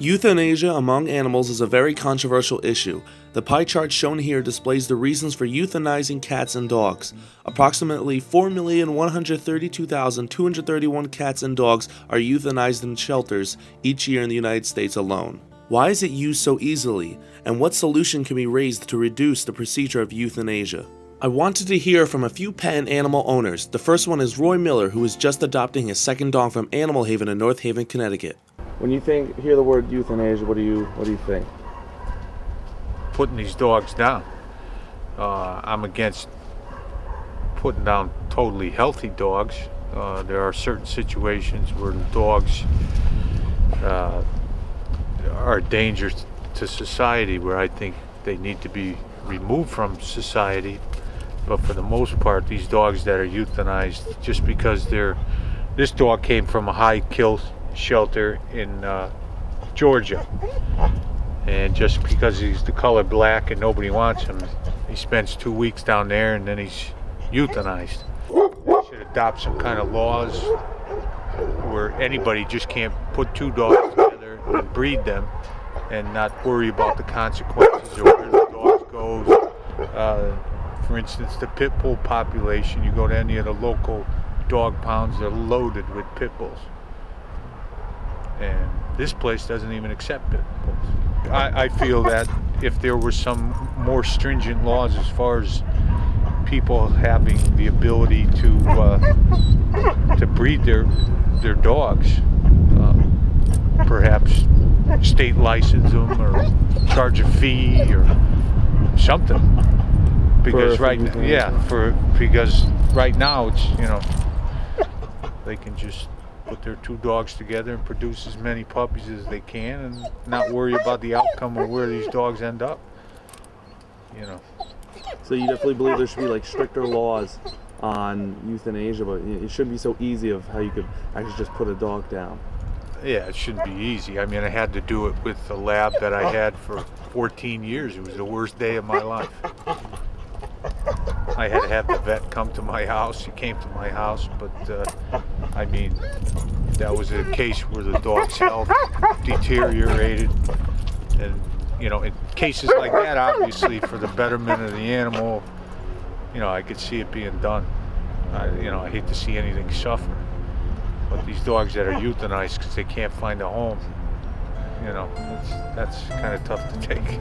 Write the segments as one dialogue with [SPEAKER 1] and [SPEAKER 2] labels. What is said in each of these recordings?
[SPEAKER 1] Euthanasia among animals is a very controversial issue. The pie chart shown here displays the reasons for euthanizing cats and dogs. Approximately 4,132,231 cats and dogs are euthanized in shelters each year in the United States alone. Why is it used so easily, and what solution can be raised to reduce the procedure of euthanasia? I wanted to hear from a few pet and animal owners. The first one is Roy Miller, who is just adopting his second dog from Animal Haven in North Haven, Connecticut.
[SPEAKER 2] When you hear the word euthanasia, what do you think?
[SPEAKER 3] Putting these dogs down. I'm against putting down totally healthy dogs. There are certain situations where the dogs are a danger to society, where I think they need to be removed from society. But for the most part, these dogs that are euthanized, just because this dog came from a high kill shelter in Georgia, and just because he's the color black and nobody wants him, he spends 2 weeks down there and then he's euthanized. They should adopt some kind of laws where anybody just can't put two dogs together and breed them and not worry about the consequences or where the dog goes. For instance, the pit bull population, you go to any of the local dog pounds, they're loaded with pit bulls. And this place doesn't even accept pit bulls. I feel that if there were some more stringent laws as far as people having the ability to breed their dogs, perhaps state license them or charge a fee or something. Because because right now it's, they can just put their two dogs together and produce as many puppies as they can and not worry about the outcome of where these dogs end up.
[SPEAKER 2] So you definitely believe there should be stricter laws on euthanasia, but it shouldn't be so easy of how you could actually just put a dog down.
[SPEAKER 3] Yeah, it shouldn't be easy. I mean, I had to do it with the lab that I had for 14 years. It was the worst day of my life. I had to have the vet come to my house. He came to my house, but I mean, that was a case where the dog's health deteriorated. And, in cases like that, obviously, for the betterment of the animal, I could see it being done. I hate to see anything suffer. But these dogs that are euthanized because they can't find a home, that's kind of tough to take.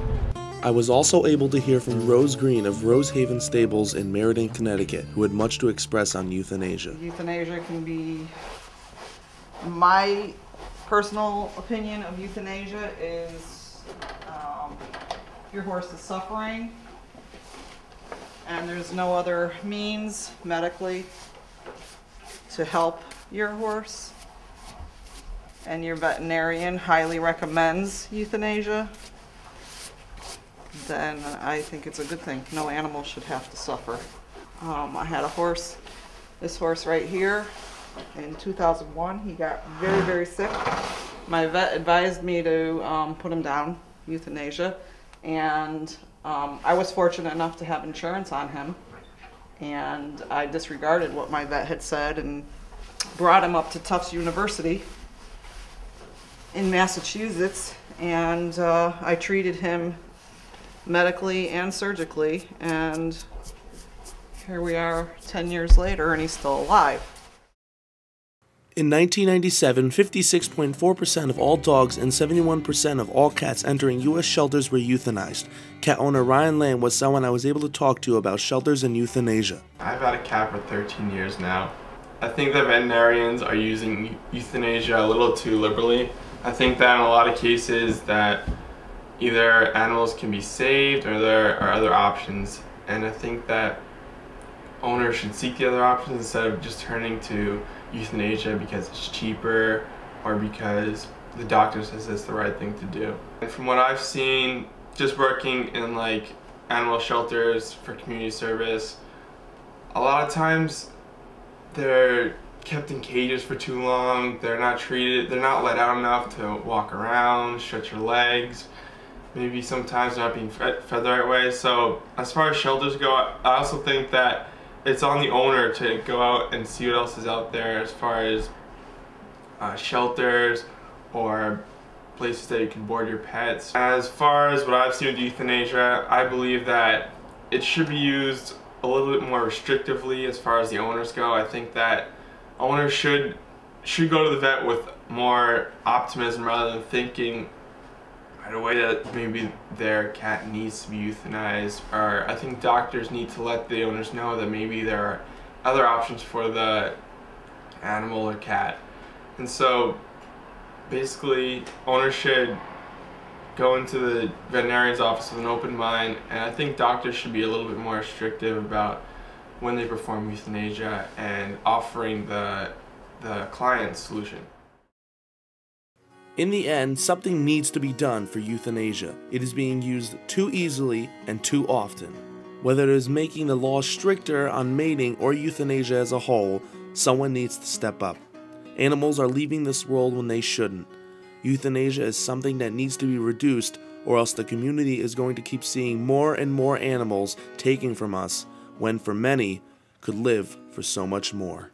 [SPEAKER 1] I was also able to hear from Rose Green of Rose Haven Stables in Meriden, Connecticut, who had much to express on euthanasia.
[SPEAKER 4] Euthanasia can be, my personal opinion of euthanasia is your horse is suffering and there's no other means medically to help your horse, and your veterinarian highly recommends euthanasia, then I think it's a good thing. No animal should have to suffer. I had a horse, this horse right here, in 2001. He got very, very sick. My vet advised me to put him down, euthanasia, and I was fortunate enough to have insurance on him, and I disregarded what my vet had said and brought him up to Tufts University in Massachusetts, and I treated him medically and surgically, and here we are 10 years later and he's still alive.
[SPEAKER 1] In 1997, 56.4% of all dogs and 71% of all cats entering U.S. shelters were euthanized. Cat owner Ryan Lamb was someone I was able to talk to about shelters and euthanasia.
[SPEAKER 5] I've had a cat for 13 years now. I think that veterinarians are using euthanasia a little too liberally. I think that in a lot of cases that either animals can be saved or there are other options, and I think that owners should seek the other options instead of just turning to euthanasia because it's cheaper or because the doctor says it's the right thing to do. And from what I've seen, just working in animal shelters for community service, a lot of times they're kept in cages for too long, they're not treated, they're not let out enough to walk around, stretch their legs, maybe sometimes they're not being fed the right way. So as far as shelters go, I also think that it's on the owner to go out and see what else is out there as far as shelters or places that you can board your pets. As far as what I've seen with euthanasia, I believe that it should be used a little bit more restrictively as far as the owners go. I think that owners should go to the vet with more optimism rather than thinking right away that maybe their cat needs to be euthanized. Or I think doctors need to let the owners know that maybe there are other options for the animal or cat. And so basically owners should go into the veterinarian's office with an open mind, and I think doctors should be a little bit more restrictive about when they perform euthanasia and offering the client's solution.
[SPEAKER 1] In the end, something needs to be done for euthanasia. It is being used too easily and too often. Whether it is making the law stricter on mating or euthanasia as a whole, someone needs to step up. Animals are leaving this world when they shouldn't. Euthanasia is something that needs to be reduced, or else the community is going to keep seeing more and more animals taken from us, when for many could live for so much more.